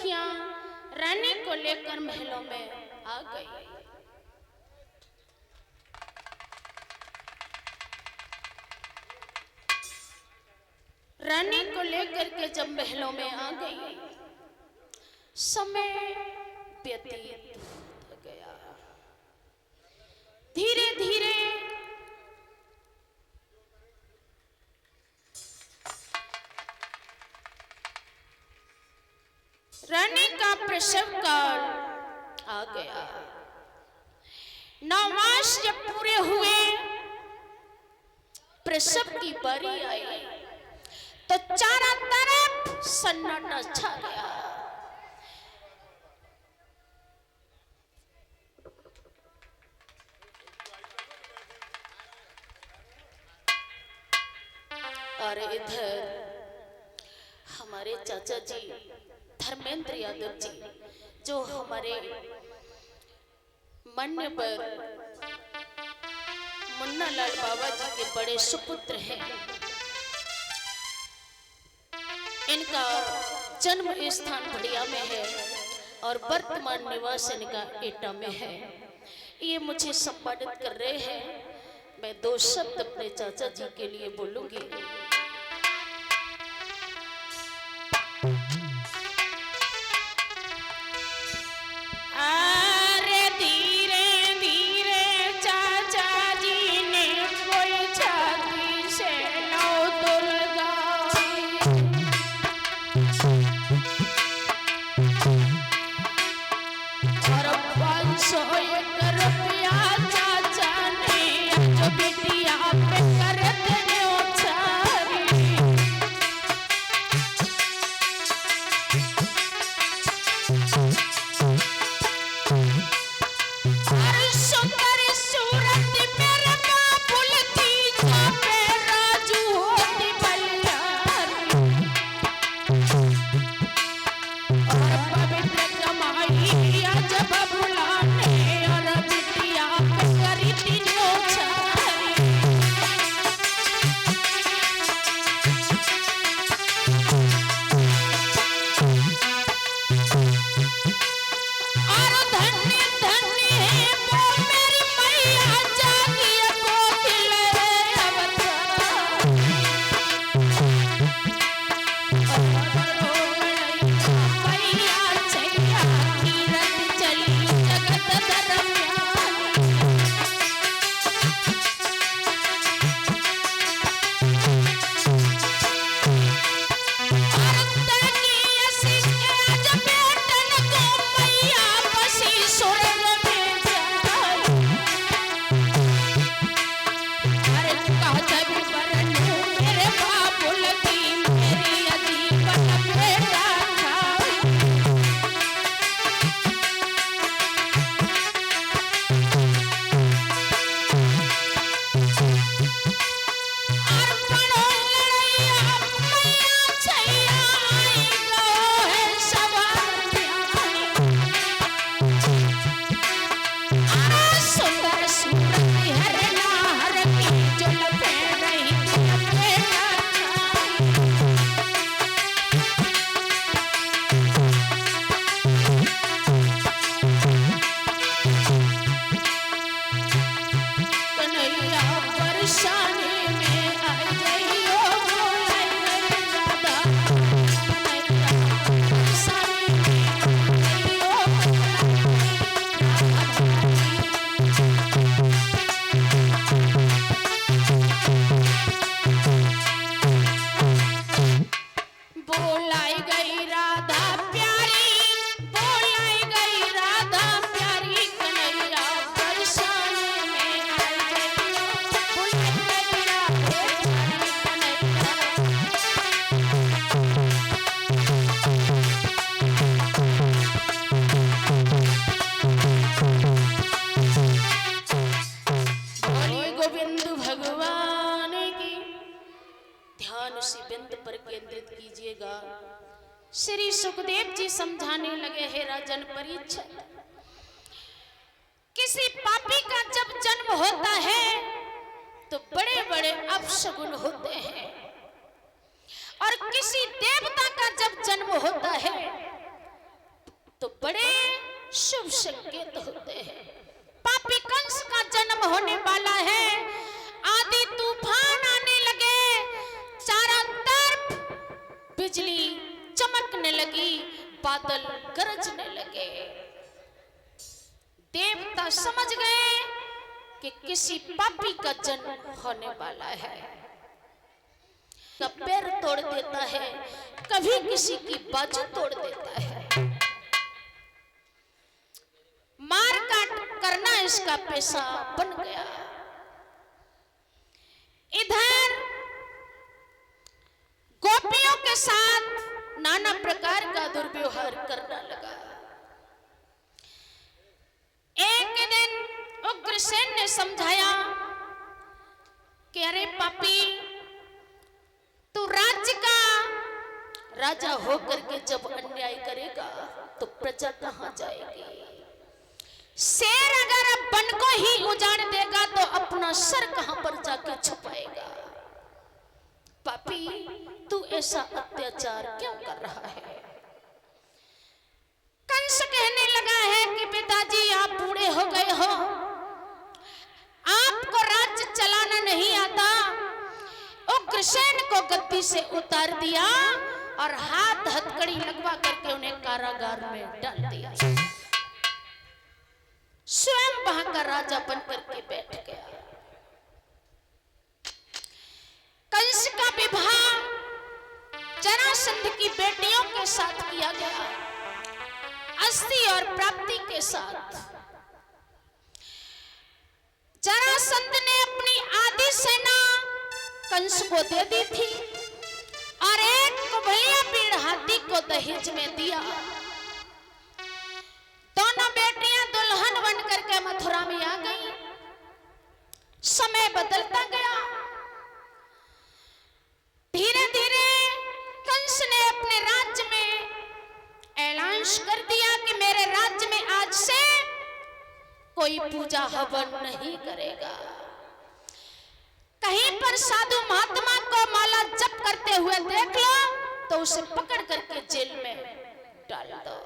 सखियां रानी को लेकर महलों में आ गई। रानी को लेकर के जब महलों में आ गई, समय व्यतीत हो गया। धीरे धीरे रानी का प्रसव काल आ गया। 9 मास जब पूरे हुए, प्रसव की बारी आई तो चारों तरफ सन्नाटा छा गया। और इधर हमारे चाचा जी धर्मेंद्र यादव जी, जो हमारे मान्यवर मुन्ना लाल बाबा जी के बड़े सुपुत्र हैं, इनका जन्म स्थान बढ़िया में है और वर्तमान निवास इनका एटा में है। ये मुझे सम्मानित कर रहे हैं। मैं 2 शब्द अपने चाचा जी के लिए बोलूंगी। श्री सुखदेव जी समझाने लगे, हे राजन परीक्षित, किसी पापी का जब जन्म होता है तो बड़े बड़े अपशगुन होते हैं, और किसी देवता का जब जन्म होता है शुभ संकेत होते हैं। पापी कंस का जन्म होने वाला है। आदि तूफान आने लगे, चारों तरफ बिजली चमकने लगी, बादल गरजने लगे। देवता समझ गए कि किसी पापी का जन्म होने वाला है। कभी पैर तोड़ देता है, कभी किसी की बाजू तोड़ देता है। मार काट करना इसका पेशा बन गया। इधर गोपियों के साथ नाना प्रकार का दुर्व्यवहार करना लगा। एक दिन उग्रसेन ने समझाया कि अरे पापी, तू राज्य का राजा होकर के जब अन्याय करेगा तो प्रजा कहां जाएगी? शेर अगर बन को ही उजाड़ देगा तो अपना सर कहां पर जाके छुपाएगा? पापी, तू ऐसा अत्याचार क्यों कर रहा है? कंस कहने लगा है कि पिताजी, आप बूढ़े हो गए हो, आपको राज्य चलाना नहीं आता। उग्रसेन को गद्दी से उतार दिया और हाथ हथकड़ी लगवा करके उन्हें कारागार में डाल दिया। स्वयं वहां का राजा बनकर के बैठ गया। कंस का विवाह जरासंध की बेटियों के साथ किया गया, अस्थि और प्राप्ति के साथ। जरासंध ने अपनी आधी सेना कंस को दे दी थी और एक कुबलिया पीड़ हाथी को दहेज में दिया। दोनों बेटियां दुल्हन बन करके मथुरा में आ गई। समय बदलता गया। धीरे धीरे कंस ने अपने राज्य में ऐलान कर दिया कि मेरे राज्य में आज से कोई पूजा हवन नहीं करेगा। कहीं पर साधु महात्मा को माला जप करते हुए देख लो तो उसे पकड़ करके जेल में डाल दो।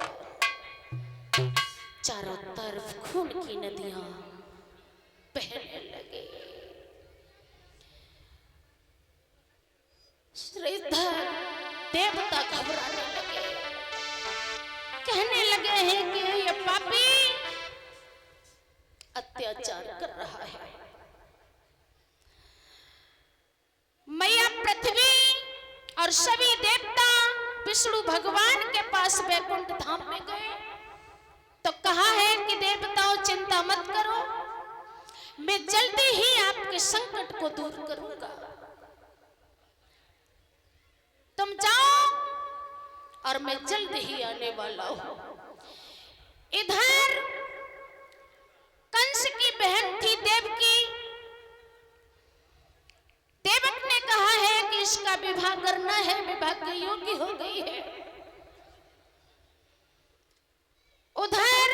चारों तरफ खून की नदियां बहने लगे। श्रीधर देवता घबराने लगे, कहने लगे हैं कि ये पापी अत्याचार कर रहा है। मैया पृथ्वी और सभी देवता विष्णु भगवान के पास वैकुंठ धाम में गए तो कहा है कि देवताओं, चिंता मत करो, मैं जल्दी ही आपके संकट को दूर करूंगा। तुम जाओ और मैं जल्द ही आने वाला हूं। इधर कंस की बहन थी देवकी। देवक ने कहा है कि इसका विवाह करना है, विवाह के योग्य हो गई है। उधर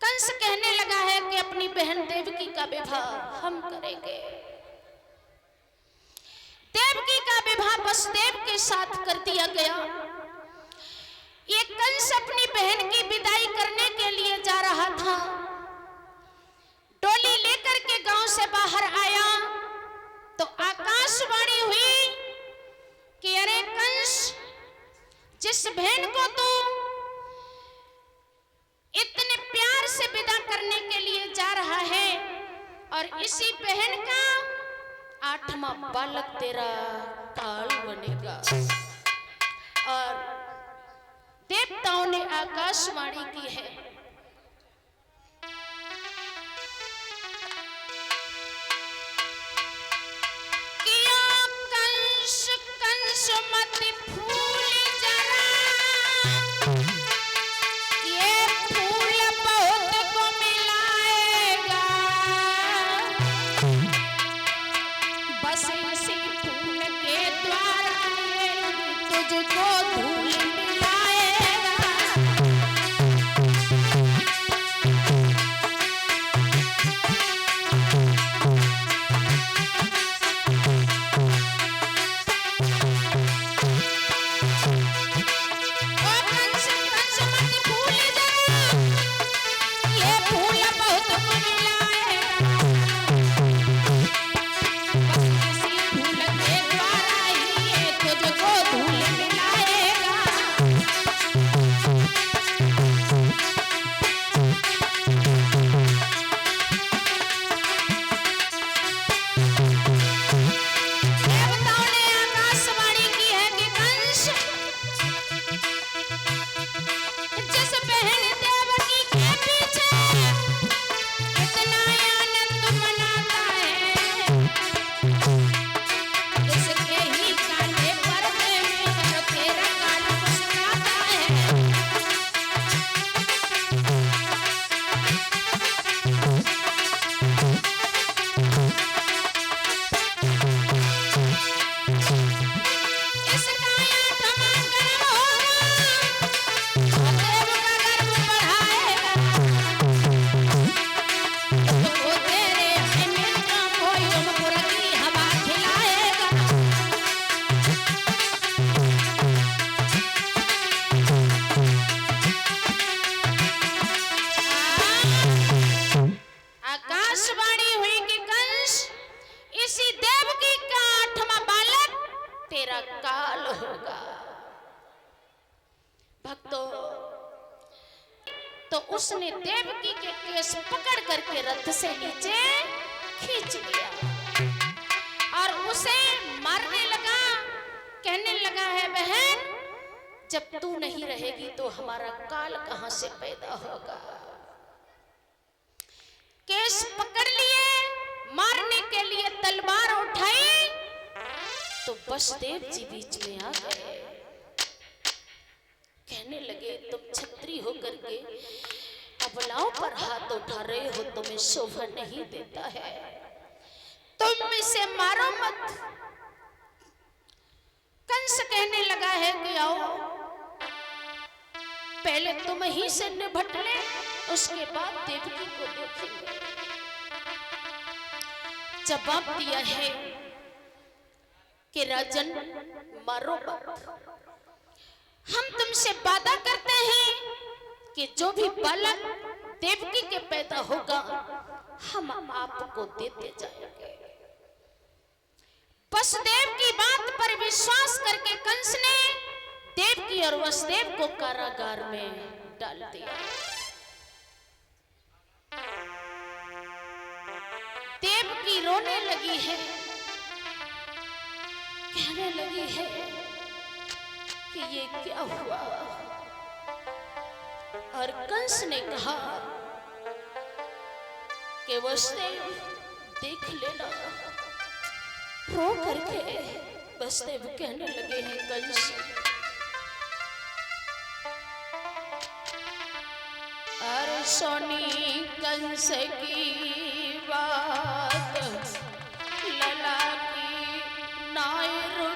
कंस कहने लगा है कि अपनी बहन देवकी का विवाह हम करेंगे। देवकी का विवाह वसुदेव के साथ कर दिया गया। ये कंस अपनी बहन की विदाई करने के लिए जा रहा था। डोली लेकर के गांव से बाहर आया तो आकाशवाणी हुई कि अरे कंस, जिस बहन को तू इतने प्यार से विदा करने के लिए जा रहा है और इसी बहन का 8वां बालक तेरा काल बनेगा। और देवताओं ने आकाशवाणी की है, कंस मत फूल जरा, ये फूल बहुत को मिलाएगा। बस इसी फूल के द्वारा ये तुझको धूल मिलाएगा। कंस भक्तों, तो उसने देवकी के केस पकड़ करके रथ से नीचे खींच लिया और उसे मारने लगा। कहने लगा है बहन, जब तू नहीं रहेगी तो हमारा काल कहां से पैदा होगा। केस पकड़ लिए, मारने के लिए तलवार उठाई तो वसुदेव जी बीच में आ गए। कहने लगे तुम छत्री होकर के अबलाओं पर हाथ उठा रहे हो, तुम्हें शोभा नहीं देता है, तुम इसे मारो मत। कंस कहने लगा है कि आओ पहले तुम ही से निपट ले, उसके बाद देवकी को देखेंगे। जवाब दिया है कि राजन मारो मत, हम तुमसे वादा करते हैं कि जो भी बालक देवकी के पैदा होगा हम आपको देते जाएंगे। वसुदेव की बात पर विश्वास करके कंस ने देवकी और वसुदेव को कारागार में डाल दिया। देवकी रोने लगी है, कहने लगी है कि ये क्या हुआ। और कंस ने कहा कि वसुदेव देख लेना। रो करके वसुदेव कहने लगे हैं कंस, अरे सोनी कंस की बात लला की नायर